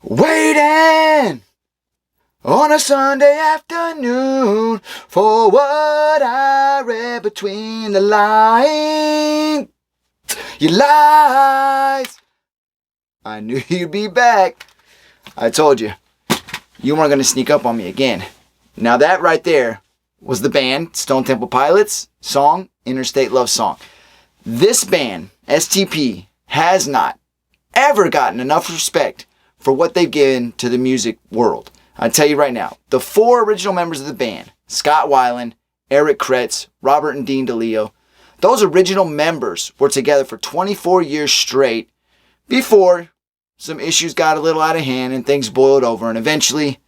Waiting on a Sunday afternoon for what I read between the lines. Your lies. I knew you'd be back. I told you. You weren't going to sneak up on me again. Now that right there was the band Stone Temple Pilots' song, Interstate Love Song. This band, STP, has not ever gotten enough respect for what they've given to the music world. I tell you right now, the four original members of the band, Scott Weiland, Eric Kretz, Robert and Dean DeLeo, those original members were together for 24 years straight before some issues got a little out of hand and things boiled over, and eventually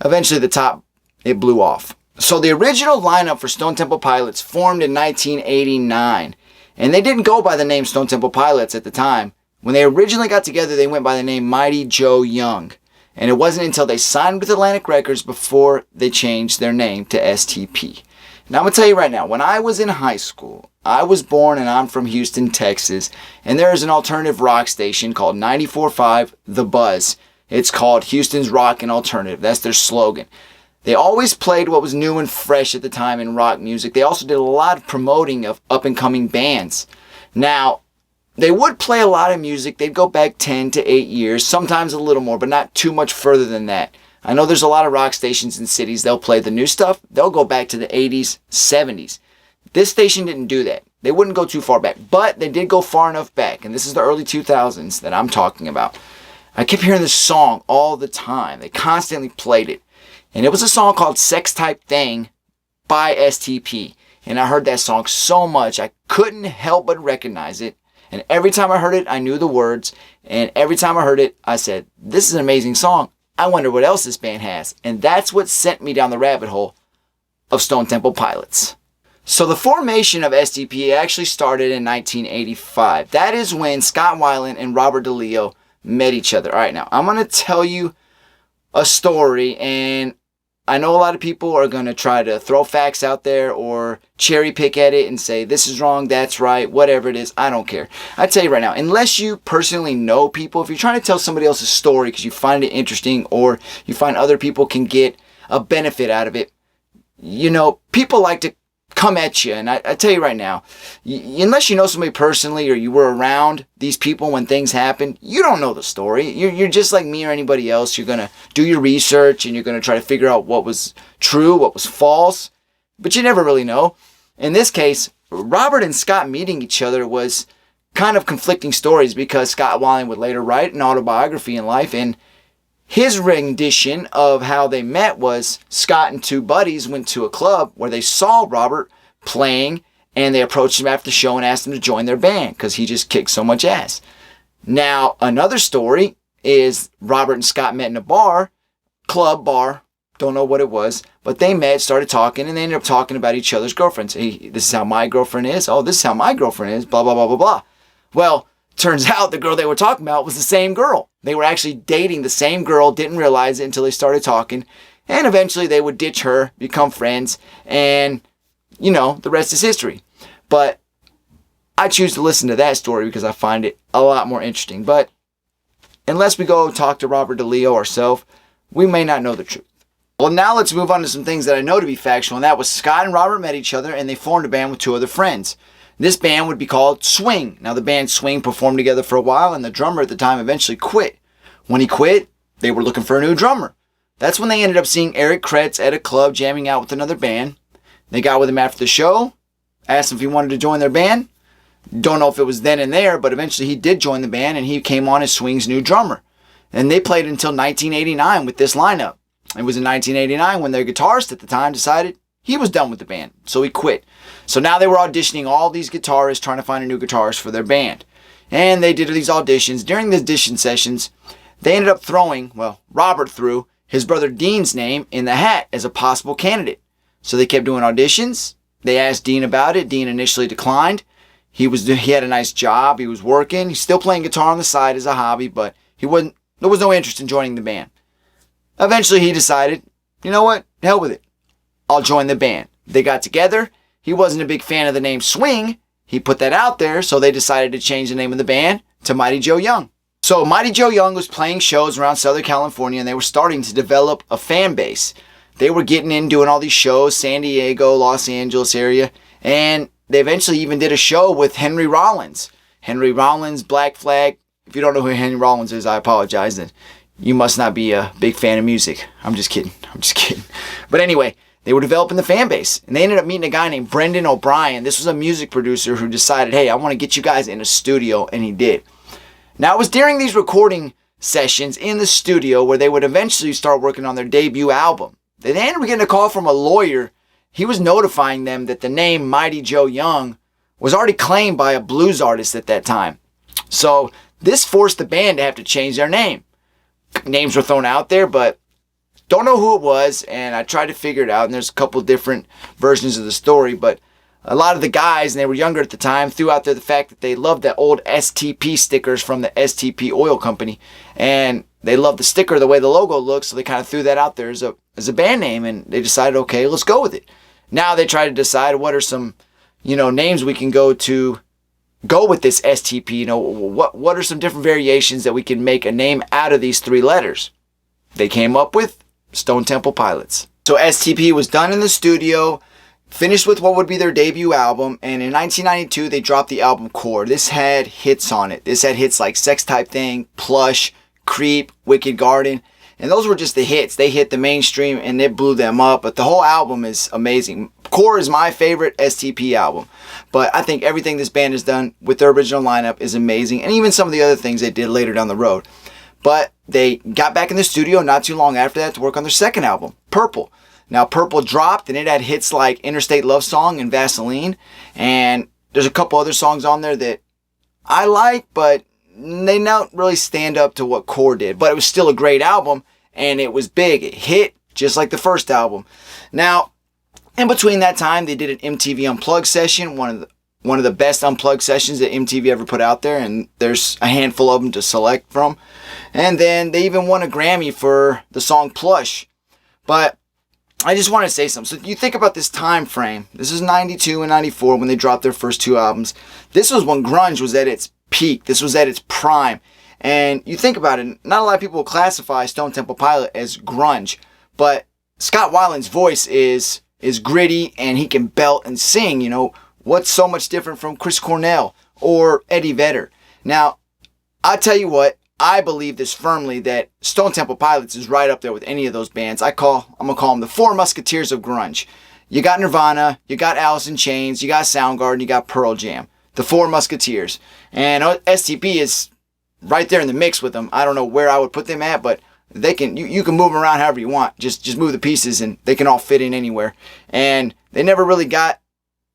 the top, it blew off. So the original lineup for Stone Temple Pilots formed in 1989, and they didn't go by the name Stone Temple Pilots at the time. When they originally got together, they went by the name Mighty Joe Young, and it wasn't until they signed with Atlantic Records before they changed their name to STP. Now I'm going to tell you right now, when I was in high school, I was born and I'm from Houston, Texas, and there is an alternative rock station called 94.5 The Buzz. It's called Houston's Rock and Alternative. That's their slogan. They always played what was new and fresh at the time in rock music. They also did a lot of promoting of up-and-coming bands. Now, they would play a lot of music. They'd go back 10 to 8 years, sometimes a little more, but not too much further than that. I know there's a lot of rock stations in cities. They'll play the new stuff. They'll go back to the 80s, 70s. This station didn't do that. They wouldn't go too far back, but they did go far enough back, and this is the early 2000s that I'm talking about. I kept hearing this song all the time. They constantly played it, and it was a song called Sex Type Thing by STP, and I heard that song so much I couldn't help but recognize it. And every time I heard it, I knew the words. And every time I heard it, I said, this is an amazing song. I wonder what else this band has. And that's what sent me down the rabbit hole of Stone Temple Pilots. So the formation of STP actually started in 1985. That is when Scott Weiland and Robert DeLeo met each other. All right, now I'm going to tell you a story, and I know a lot of people are going to try to throw facts out there or cherry pick at it and say, this is wrong, that's right, whatever it is. I don't care. I tell you right now, unless you personally know people, if you're trying to tell somebody else's story because you find it interesting or you find other people can get a benefit out of it, you know, people like to come at you. And I tell you right now, unless you know somebody personally or you were around these people when things happen, you don't know the story. You're just like me or anybody else. You're going to do your research and you're going to try to figure out what was true, what was false, but you never really know. In this case, Robert and Scott meeting each other was kind of conflicting stories because Scott Weiland would later write an autobiography in life, and his rendition of how they met was Scott and two buddies went to a club where they saw Robert playing, and they approached him after the show and asked him to join their band because he just kicked so much ass. Now, another story is Robert and Scott met in a bar, club bar, don't know what it was, but they met, started talking, and they ended up talking about each other's girlfriends. Hey, this is how my girlfriend is. Oh, this is how my girlfriend is, blah, blah, blah, blah, blah. Well, turns out the girl they were talking about was the same girl. They were actually dating the same girl, didn't realize it until they started talking, and eventually they would ditch her, become friends, and, you know, the rest is history. But I choose to listen to that story because I find it a lot more interesting. But unless we go talk to Robert DeLeo ourselves, we may not know the truth. Well, now let's move on to some things that I know to be factual, and that was Scott and Robert met each other, and they formed a band with two other friends. This band would be called Swing. Now, the band Swing performed together for a while, and the drummer at the time eventually quit. When he quit, they were looking for a new drummer. That's when they ended up seeing Eric Kretz at a club jamming out with another band. They got with him after the show, asked him if he wanted to join their band. Don't know if it was then and there, but eventually he did join the band, and he came on as Swing's new drummer. And they played until 1989 with this lineup. It was in 1989 when their guitarist at the time decided he was done with the band, so he quit. So now they were auditioning all these guitarists, trying to find a new guitarist for their band. And they did these auditions. During the audition sessions, they ended up throwing, well, Robert threw his brother Dean's name in the hat as a possible candidate. So they kept doing auditions. They asked Dean about it. Dean initially declined. He had a nice job. He was working. He's still playing guitar on the side as a hobby, but there was no interest in joining the band. Eventually he decided, you know what, hell with it. I'll join the band. They got together. He wasn't a big fan of the name Swing. He put that out there, so they decided to change the name of the band to Mighty Joe Young. So Mighty Joe Young was playing shows around Southern California, and they were starting to develop a fan base. They were getting in, doing all these shows, San Diego, Los Angeles area, and they eventually even did a show with Henry Rollins. Henry Rollins, Black Flag. If you don't know who Henry Rollins is, I apologize. Then you must not be a big fan of music. I'm just kidding. But anyway, they were developing the fan base, and they ended up meeting a guy named Brendan O'Brien. This was a music producer who decided, hey, I want to get you guys in a studio, and he did. Now, it was during these recording sessions in the studio where they would eventually start working on their debut album. They then were getting a call from a lawyer. He was notifying them that the name Mighty Joe Young was already claimed by a blues artist at that time. So this forced the band to have to change their name. Names were thrown out there, but don't know who it was, and I tried to figure it out, and there's a couple different versions of the story, but a lot of the guys, and they were younger at the time, threw out there the fact that they loved the old STP stickers from the STP oil company, and they loved the sticker, the way the logo looks, so they kind of threw that out there as a band name, and they decided, okay, let's go with it. Now they try to decide what are some, names we can go with this STP, what are some different variations that we can make a name out of these three letters. They came up with Stone Temple Pilots. So STP was done in the studio, finished with what would be their debut album, and in 1992 they dropped the album Core. This had hits on it. This had hits like Sex Type Thing, Plush, Creep, Wicked Garden, and those were just the hits. They hit the mainstream and it blew them up, but the whole album is amazing. Core is my favorite STP album, but I think everything this band has done with their original lineup is amazing, and even some of the other things they did later down the road. But they got back in the studio not too long after that to work on their second album, Purple. Now, Purple dropped, and it had hits like Interstate Love Song and Vaseline, and there's a couple other songs on there that I like, but they don't really stand up to what Core did. But it was still a great album, and it was big. It hit just like the first album. Now, in between that time, they did an MTV Unplugged session, one of the best Unplugged sessions that MTV ever put out there, and there's a handful of them to select from. And then they even won a Grammy for the song Plush. But I just want to say something. So you think about this time frame. This is 92 and 94 when they dropped their first two albums. This was when grunge was at its peak. This was at its prime. And you think about it, not a lot of people will classify Stone Temple Pilot as grunge. But Scott Weiland's voice is gritty, and he can belt and sing. What's so much different from Chris Cornell or Eddie Vedder? Now, I tell you what, I believe this firmly that Stone Temple Pilots is right up there with any of those bands. I'm going to call them the Four Musketeers of grunge. You got Nirvana, you got Alice in Chains, you got Soundgarden, you got Pearl Jam. The Four Musketeers. And STP is right there in the mix with them. I don't know where I would put them at, but they can you can move them around however you want. Just move the pieces and they can all fit in anywhere. And they never really got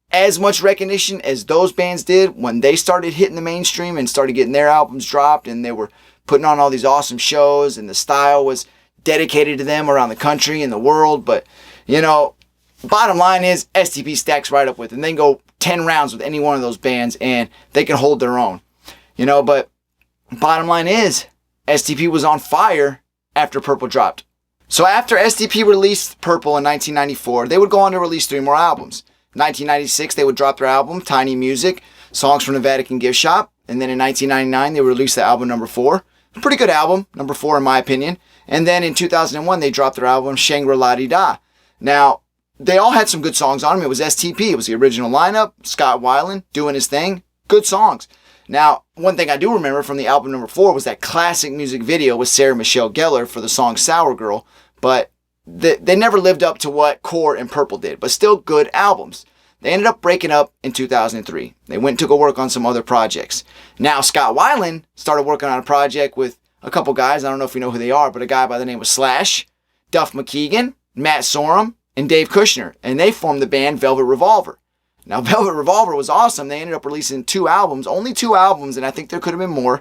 as much recognition as those bands did when they started hitting the mainstream and started getting their albums dropped, and they were putting on all these awesome shows, and the style was dedicated to them around the country and the world. But, bottom line is STP stacks right up with them. They can go 10 rounds with any one of those bands, and they can hold their own. But bottom line is STP was on fire after Purple dropped. So after STP released Purple in 1994, they would go on to release 3 more albums. 1996, they would drop their album, Tiny Music, Songs from the Vatican Gift Shop. And then in 1999, they released the album number 4. Pretty good album, number 4 in my opinion. And then in 2001, they dropped their album, Shangri-La-Di-Da. Now, they all had some good songs on them. It was STP. It was the original lineup. Scott Weiland doing his thing. Good songs. Now, one thing I do remember from the album number 4 was that classic music video with Sarah Michelle Gellar for the song Sour Girl. But they never lived up to what Core and Purple did. But still good albums. They ended up breaking up in 2003. They went to go work on some other projects. Now, Scott Weiland started working on a project with a couple guys. I don't know if you know who they are, but a guy by the name of Slash, Duff McKagan, Matt Sorum, and Dave Kushner. And they formed the band Velvet Revolver. Now, Velvet Revolver was awesome. They ended up releasing 2 albums, only 2 albums, and I think there could have been more.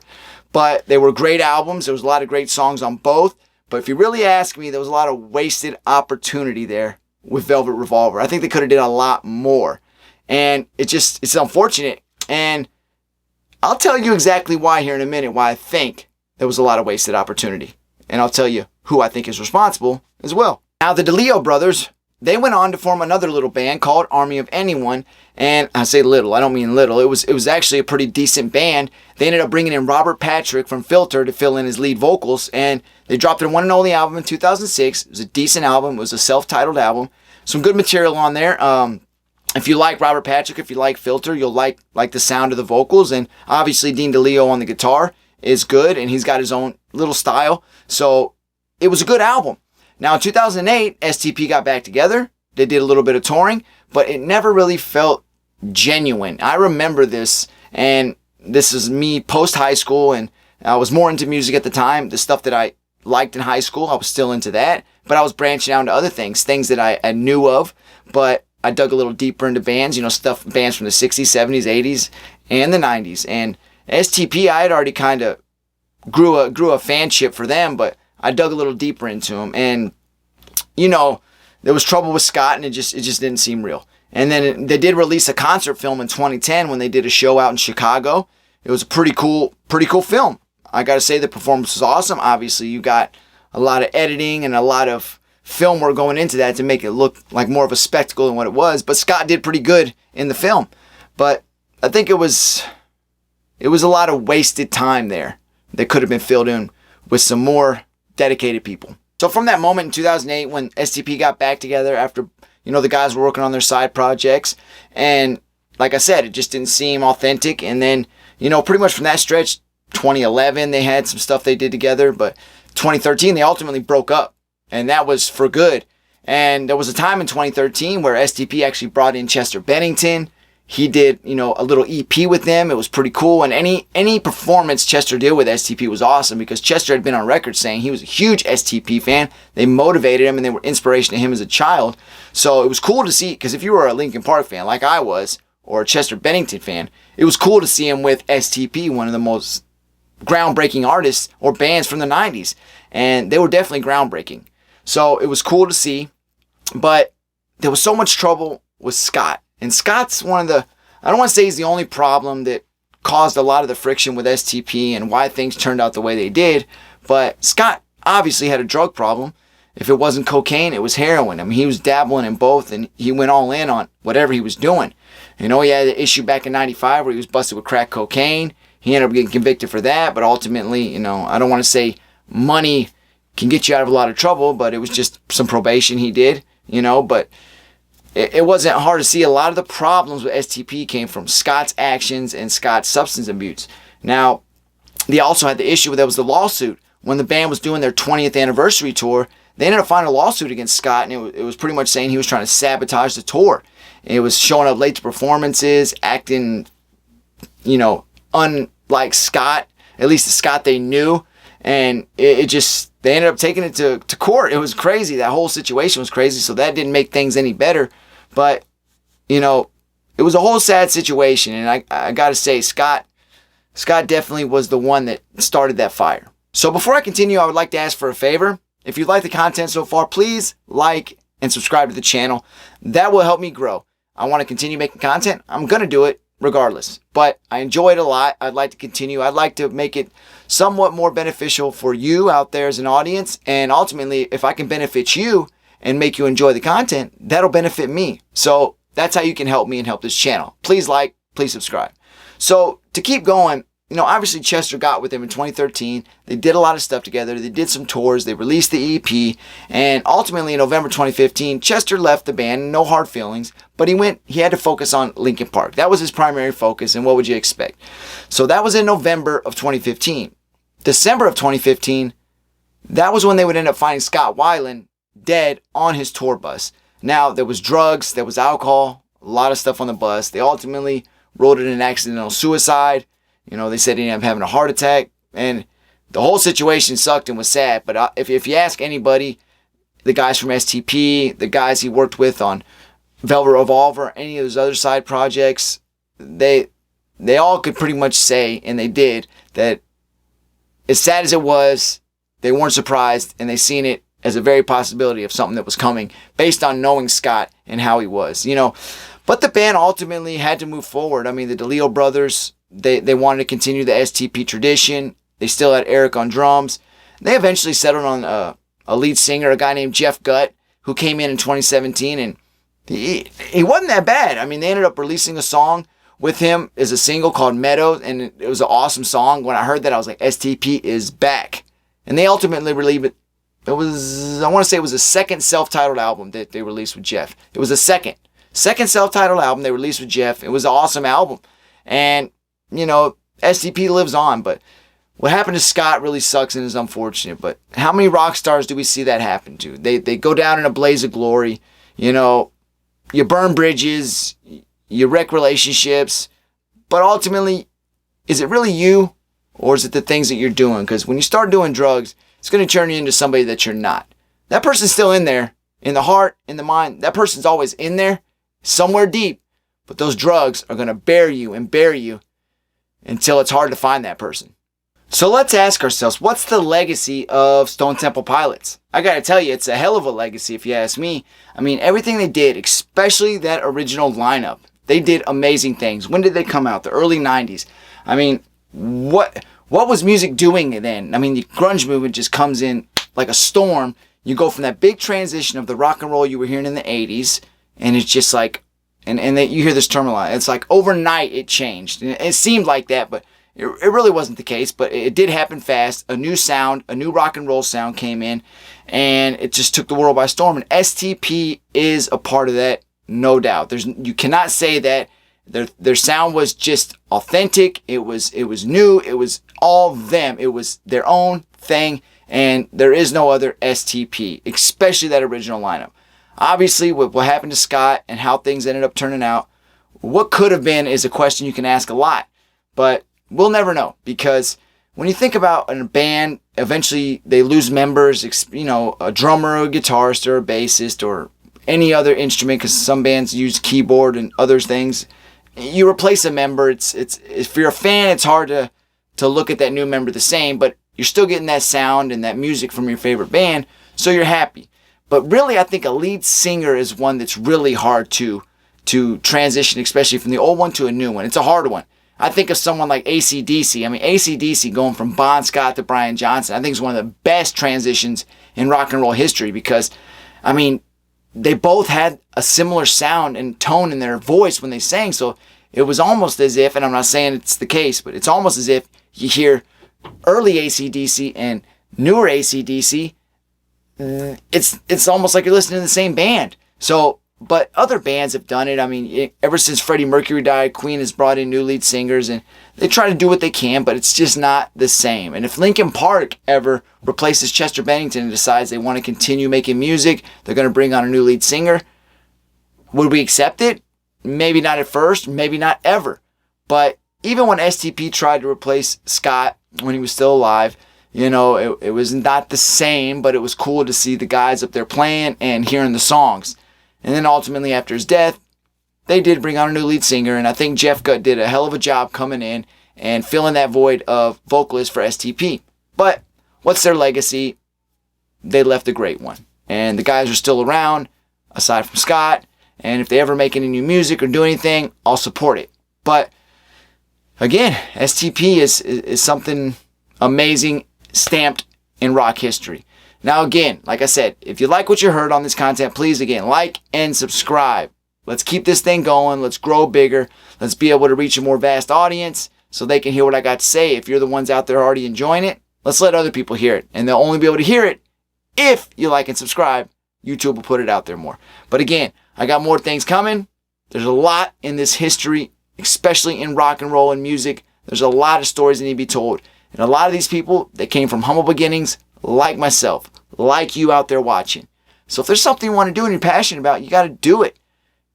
But they were great albums. There was a lot of great songs on both. But if you really ask me, there was a lot of wasted opportunity there with Velvet Revolver. I think they could have did a lot more. And it's unfortunate. And I'll tell you exactly why here in a minute, why I think there was a lot of wasted opportunity. And I'll tell you who I think is responsible as well. Now, the DeLeo brothers, they went on to form another little band called Army of Anyone. And I say little, I don't mean little. It was actually a pretty decent band. They ended up bringing in Robert Patrick from Filter to fill in his lead vocals. And they dropped their one and only album in 2006. It was a decent album. It was a self-titled album. Some good material on there. If you like Robert Patrick, if you like Filter, you'll like the sound of the vocals. And obviously Dean DeLeo on the guitar is good. And he's got his own little style. So it was a good album. Now in 2008, STP got back together. They did a little bit of touring, but it never really felt genuine. I remember this, and this is me post-high school, and I was more into music at the time. The stuff that I liked in high school, I was still into that, but I was branching out into other things that I knew of, but I dug a little deeper into bands, bands from the 60s, 70s, 80s, and the 90s. And STP, I had already kind of grew a fanship for them, but I dug a little deeper into them, and there was trouble with Scott, and it just didn't seem real. And then they did release a concert film in 2010 when they did a show out in Chicago. It was a pretty cool film. I got to say the performance was awesome. Obviously, you got a lot of editing and a lot of film work going into that to make it look like more of a spectacle than what it was. But Scott did pretty good in the film. But I think it was a lot of wasted time there that could have been filled in with some more dedicated people. So from that moment in 2008 when STP got back together after, the guys were working on their side projects, and like I said, it just didn't seem authentic. And then, pretty much from that stretch, 2011, they had some stuff they did together, but 2013, they ultimately broke up, and that was for good. And there was a time in 2013 where STP actually brought in Chester Bennington. He did, a little EP with them. It was pretty cool. And any performance Chester did with STP was awesome because Chester had been on record saying he was a huge STP fan. They motivated him and they were inspiration to him as a child. So it was cool to see, because if you were a Linkin Park fan like I was, or a Chester Bennington fan, it was cool to see him with STP, one of the most groundbreaking artists or bands from the 90s. And they were definitely groundbreaking. So it was cool to see. But there was so much trouble with Scott. And Scott's one of the, I don't want to say he's the only problem that caused a lot of the friction with STP and why things turned out the way they did. But Scott obviously had a drug problem. If it wasn't cocaine, it was heroin. I mean, he was dabbling in both, and he went all in on whatever he was doing. He had an issue back in 95 where he was busted with crack cocaine. He ended up getting convicted for that, but ultimately, I don't want to say money can get you out of a lot of trouble, but it was just some probation he did, but it wasn't hard to see a lot of the problems with STP came from Scott's actions and Scott's substance abuse. Now, they also had the issue where there was the lawsuit. When the band was doing their 20th anniversary tour, they ended up filing a lawsuit against Scott, and it was pretty much saying he was trying to sabotage the tour. It was showing up late to performances, acting, unlike Scott, at least the Scott they knew, and they ended up taking it to court. It was crazy. That whole situation was crazy, so that didn't make things any better. But, it was a whole sad situation, and I got to say, Scott definitely was the one that started that fire. So before I continue, I would like to ask for a favor. If you like the content so far, please like and subscribe to the channel. That will help me grow. I want to continue making content. I'm going to do it regardless, but I enjoy it a lot. I'd like to continue. I'd like to make it somewhat more beneficial for you out there as an audience, and ultimately, if I can benefit you and make you enjoy the content, that'll benefit me. So that's how you can help me and help this channel. Please like, please subscribe. So to keep going, obviously Chester got with him in 2013. They did a lot of stuff together. They did some tours. They released the EP. And ultimately in November 2015, Chester left the band. No hard feelings. But he had to focus on Linkin Park. That was his primary focus. And what would you expect? So that was in November of 2015. December of 2015, that was when they would end up finding Scott Weiland dead on his tour bus. Now, there was drugs. There was alcohol. A lot of stuff on the bus. They ultimately ruled it an accidental suicide. They said he ended up having a heart attack, and the whole situation sucked and was sad. But if you ask anybody, the guys from STP, the guys he worked with on Velvet Revolver, any of those other side projects, they all could pretty much say, and they did, that as sad as it was, they weren't surprised, and they seen it as a very possibility of something that was coming based on knowing Scott and how he was. But the band ultimately had to move forward. I mean, the DeLeo brothers, They wanted to continue the STP tradition. They still had Eric on drums. They eventually settled on a lead singer, a guy named Jeff Gutt. who came in 2017, and he wasn't that bad. I mean, they ended up releasing a song with him as a single called Meadows, and it was an awesome song. When I heard that, I was like, STP is back. And they ultimately released it. I want to say it was the second self-titled album that they released with Jeff. It was the second self-titled album they released with Jeff. It was an awesome album. And, you know, STP lives on, but what happened to Scott really sucks and is unfortunate. But how many rock stars do we see that happen to? They go down in a blaze of glory. You know, you burn bridges, you wreck relationships, but ultimately, is it really you, or is it the things that you're doing? Because when you start doing drugs, it's going to turn you into somebody that you're not. That person's still in there, in the heart, in the mind. That person's always in there, somewhere deep, but those drugs are going to bury you until it's hard to find that person. So let's ask ourselves, what's the legacy of Stone Temple Pilots? I gotta tell you, it's a hell of a legacy if you ask me. I mean, everything they did, especially that original lineup, they did amazing things. When did they come out? The early 90s. I mean, what was music doing then? I mean, the grunge movement just comes in like a storm. You go from that big transition of the rock and roll you were hearing in the 80s, and it's just like, and you hear this term a lot. It's like overnight it changed. And it seemed like that, but it really wasn't the case, but it did happen fast. A new sound, a new rock and roll sound came in, and it just took the world by storm. And STP is a part of that, no doubt. You cannot say that their sound was just authentic. It was new. It was all them. It was their own thing, and there is no other STP, especially that original lineup. Obviously, with what happened to Scott and how things ended up turning out, what could have been is a question you can ask a lot, but we'll never know, because when you think about a band, eventually they lose members, you know, a drummer, a guitarist, or a bassist, or any other instrument, because some bands use keyboard and other things. You replace a member, it's if you're a fan, it's hard to look at that new member the same, but you're still getting that sound and that music from your favorite band, so you're happy. But really, I think a lead singer is one that's really hard to transition, especially from the old one to a new one. It's a hard one. I think of someone like AC/DC. I mean, AC/DC going from Bon Scott to Brian Johnson, I think is one of the best transitions in rock and roll history, because, I mean, they both had a similar sound and tone in their voice when they sang. So it was almost as if, and I'm not saying it's the case, but it's almost as if you hear early AC/DC and newer AC/DC. It's almost like you're listening to the same band. So, but other bands have done it. I mean, ever since Freddie Mercury died, Queen has brought in new lead singers, and they try to do what they can, but it's just not the same. And if Linkin Park ever replaces Chester Bennington and decides they want to continue making music, they're going to bring on a new lead singer, would we accept it? Maybe not at first, maybe not ever. But even when STP tried to replace Scott when he was still alive, you know, it was not the same, but it was cool to see the guys up there playing and hearing the songs. And then ultimately after his death, they did bring on a new lead singer, and I think Jeff Gutt did a hell of a job coming in and filling that void of vocalist for STP. But what's their legacy? They left a great one. And the guys are still around, aside from Scott, and if they ever make any new music or do anything, I'll support it. But again, STP is something amazing, stamped in rock history. Now again, like I said, if you like what you heard on this content, please again, like and subscribe. Let's keep this thing going. Let's grow bigger. Let's be able to reach a more vast audience so they can hear what I got to say. If you're the ones out there already enjoying it, let's let other people hear it. And they'll only be able to hear it if you like and subscribe. YouTube will put it out there more. But again, I got more things coming. There's a lot in this history, especially in rock and roll and music. There's a lot of stories that need to be told. And a lot of these people, they came from humble beginnings, like myself, like you out there watching. So if there's something you want to do and you're passionate about, you got to do it.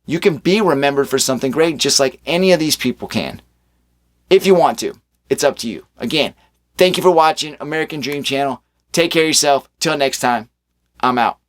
You can be remembered for something great just like any of these people can. If you want to, it's up to you. Again, thank you for watching American Dream Channel. Take care of yourself. Till next time, I'm out.